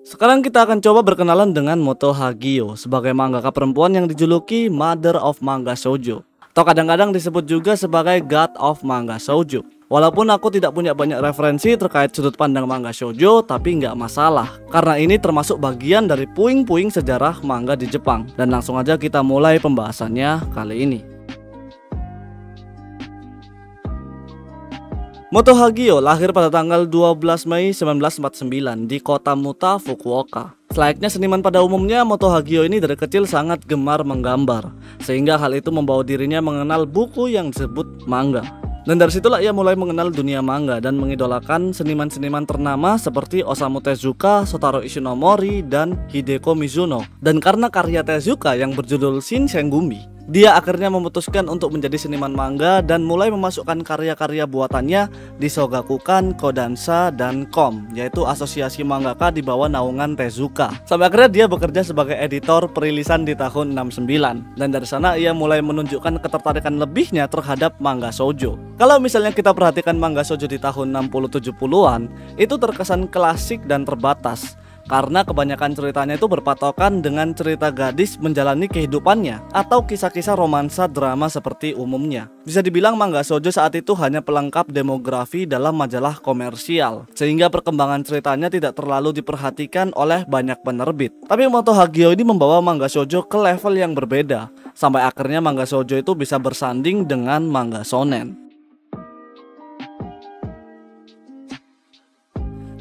Sekarang kita akan coba berkenalan dengan Moto Hagio sebagai mangaka perempuan yang dijuluki Mother of Manga Shoujo, atau kadang-kadang disebut juga sebagai God of Manga Shoujo. Walaupun aku tidak punya banyak referensi terkait sudut pandang manga shoujo, tapi nggak masalah, karena ini termasuk bagian dari puing-puing sejarah manga di Jepang. Dan langsung aja kita mulai pembahasannya kali ini. Moto Hagio lahir pada tanggal 12 Mei 1949 di kota Muta, Fukuoka. Selayaknya seniman pada umumnya, Moto Hagio ini dari kecil sangat gemar menggambar, sehingga hal itu membawa dirinya mengenal buku yang disebut manga. Dan dari situlah ia mulai mengenal dunia manga dan mengidolakan seniman-seniman ternama seperti Osamu Tezuka, Shotaro Ishinomori, dan Hideko Mizuno. Dan karena karya Tezuka yang berjudul Shinsengumi, dia akhirnya memutuskan untuk menjadi seniman manga dan mulai memasukkan karya-karya buatannya di Shogakukan, Kodansha, dan KOM, yaitu asosiasi mangaka di bawah naungan Tezuka. Sampai akhirnya dia bekerja sebagai editor perilisan di tahun 69. Dan dari sana ia mulai menunjukkan ketertarikan lebihnya terhadap manga shoujo. Kalau misalnya kita perhatikan manga shoujo di tahun 60-70-an, itu terkesan klasik dan terbatas, karena kebanyakan ceritanya itu berpatokan dengan cerita gadis menjalani kehidupannya atau kisah-kisah romansa drama seperti umumnya. Bisa dibilang manga shoujo saat itu hanya pelengkap demografi dalam majalah komersial, sehingga perkembangan ceritanya tidak terlalu diperhatikan oleh banyak penerbit. Tapi Moto Hagio ini membawa manga shoujo ke level yang berbeda, sampai akhirnya manga shoujo itu bisa bersanding dengan manga shonen.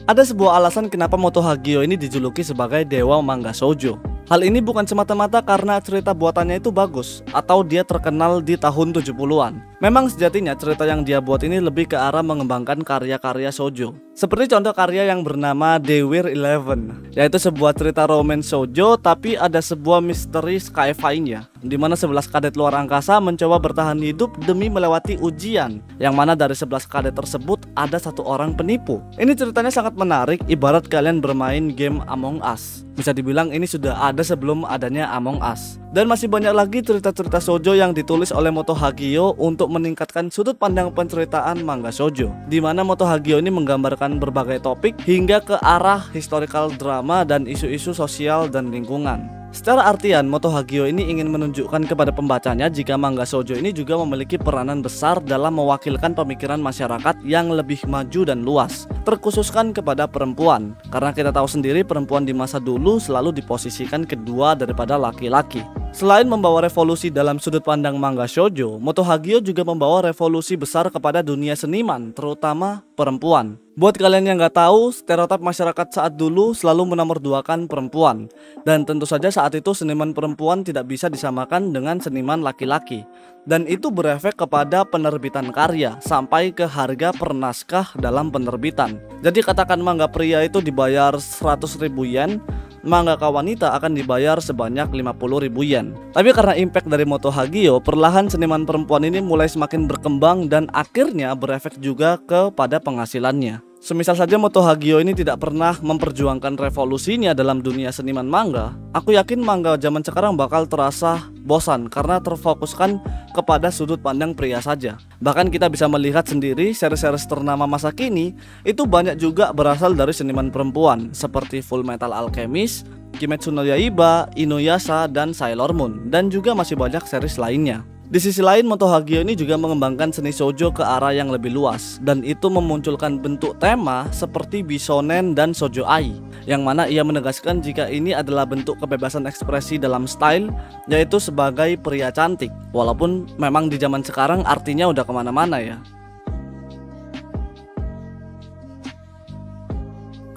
Ada sebuah alasan kenapa Moto Hagio ini dijuluki sebagai dewa manga shoujo. Hal ini bukan semata-mata karena cerita buatannya itu bagus atau dia terkenal di tahun 70-an. Memang sejatinya cerita yang dia buat ini lebih ke arah mengembangkan karya-karya shoujo. Seperti contoh karya yang bernama Dewir Eleven, yaitu sebuah cerita romance shoujo tapi ada sebuah misteri sci-fi-nya, di mana 11 kadet luar angkasa mencoba bertahan hidup demi melewati ujian, yang mana dari 11 kadet tersebut ada satu orang penipu. Ini ceritanya sangat menarik, ibarat kalian bermain game Among Us. Bisa dibilang ini sudah ada sebelum adanya Among Us. Dan masih banyak lagi cerita-cerita shoujo yang ditulis oleh Moto Hagio untuk meningkatkan sudut pandang penceritaan manga shoujo, di mana Moto Hagio ini menggambarkan berbagai topik hingga ke arah historical drama dan isu-isu sosial dan lingkungan. Secara artian, Moto Hagio ini ingin menunjukkan kepada pembacanya jika manga shoujo ini juga memiliki peranan besar dalam mewakilkan pemikiran masyarakat yang lebih maju dan luas, terkhususkan kepada perempuan, karena kita tahu sendiri perempuan di masa dulu selalu diposisikan kedua daripada laki-laki. Selain membawa revolusi dalam sudut pandang manga shoujo, Moto Hagio juga membawa revolusi besar kepada dunia seniman, terutama perempuan. Buat kalian yang nggak tahu, stereotip masyarakat saat dulu selalu menomorduakan perempuan, dan tentu saja saat itu seniman perempuan tidak bisa disamakan dengan seniman laki-laki, dan itu berefek kepada penerbitan karya sampai ke harga per naskah dalam penerbitan. Jadi katakan manga pria itu dibayar 100.000 yen, mangaka wanita akan dibayar sebanyak 50.000 yen. Tapi karena impact dari Moto Hagio, perlahan seniman perempuan ini mulai semakin berkembang dan akhirnya berefek juga kepada penghasilannya. Semisal saja Moto Hagio ini tidak pernah memperjuangkan revolusinya dalam dunia seniman manga, aku yakin manga zaman sekarang bakal terasa bosan karena terfokuskan kepada sudut pandang pria saja. Bahkan kita bisa melihat sendiri seri-seri ternama masa kini itu banyak juga berasal dari seniman perempuan seperti Full Metal Alchemist, Kimetsu no Yaiba, Inuyasha, dan Sailor Moon, dan juga masih banyak series lainnya. Di sisi lain, Moto Hagio ini juga mengembangkan seni shoujo ke arah yang lebih luas, dan itu memunculkan bentuk tema seperti bisonen dan shoujo ai, yang mana ia menegaskan jika ini adalah bentuk kebebasan ekspresi dalam style, yaitu sebagai pria cantik. Walaupun memang di zaman sekarang artinya udah kemana-mana ya.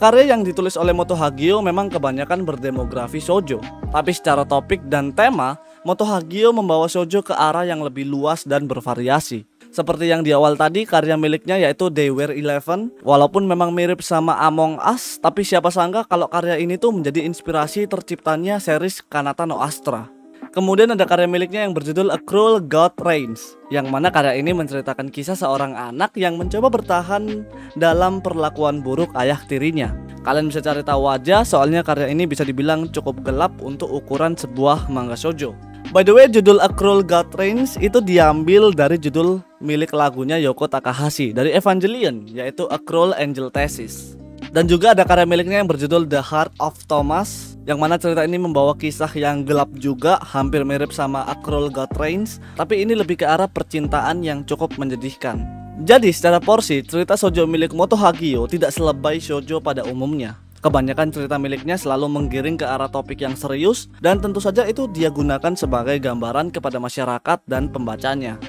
Karya yang ditulis oleh Moto Hagio memang kebanyakan berdemografi shoujo, tapi secara topik dan tema, Moto Hagio membawa shoujo ke arah yang lebih luas dan bervariasi. Seperti yang di awal tadi, karya miliknya yaitu Dewir Eleven, walaupun memang mirip sama Among Us, tapi siapa sangka kalau karya ini tuh menjadi inspirasi terciptanya series Kanata no Astra. Kemudian ada karya miliknya yang berjudul A Cruel God Reigns, yang mana karya ini menceritakan kisah seorang anak yang mencoba bertahan dalam perlakuan buruk ayah tirinya. Kalian bisa cari tahu aja, soalnya karya ini bisa dibilang cukup gelap untuk ukuran sebuah manga shoujo. By the way, judul A Cruel God Reigns itu diambil dari judul milik lagunya Yoko Takahashi dari Evangelion, yaitu A Cruel Angel Thesis. Dan juga ada karya miliknya yang berjudul The Heart of Thomas, yang mana cerita ini membawa kisah yang gelap juga, hampir mirip sama A Cruel God Reigns, tapi ini lebih ke arah percintaan yang cukup menyedihkan. Jadi secara porsi, cerita shoujo milik Moto Hagio tidak selebay shoujo pada umumnya. Kebanyakan cerita miliknya selalu menggiring ke arah topik yang serius, dan tentu saja itu dia gunakan sebagai gambaran kepada masyarakat dan pembacanya.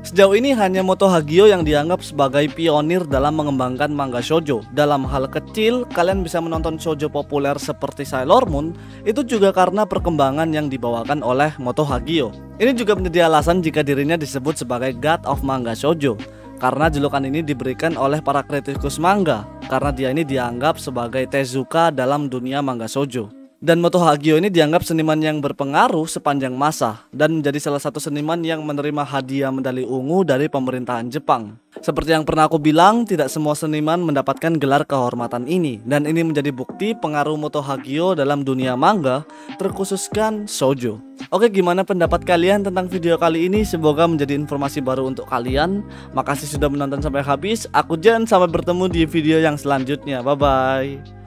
Sejauh ini hanya Moto Hagio yang dianggap sebagai pionir dalam mengembangkan manga shoujo. Dalam hal kecil, kalian bisa menonton shoujo populer seperti Sailor Moon, itu juga karena perkembangan yang dibawakan oleh Moto Hagio. Ini juga menjadi alasan jika dirinya disebut sebagai God of Manga Shoujo, karena julukan ini diberikan oleh para kritikus manga, karena dia ini dianggap sebagai Tezuka dalam dunia manga shoujo. Dan Moto Hagio ini dianggap seniman yang berpengaruh sepanjang masa dan menjadi salah satu seniman yang menerima hadiah medali ungu dari pemerintahan Jepang. Seperti yang pernah aku bilang, tidak semua seniman mendapatkan gelar kehormatan ini, dan ini menjadi bukti pengaruh Moto Hagio dalam dunia manga, terkhususkan shoujo. Oke, gimana pendapat kalian tentang video kali ini? Semoga menjadi informasi baru untuk kalian. Makasih sudah menonton sampai habis. Aku Jan, sampai bertemu di video yang selanjutnya. Bye bye.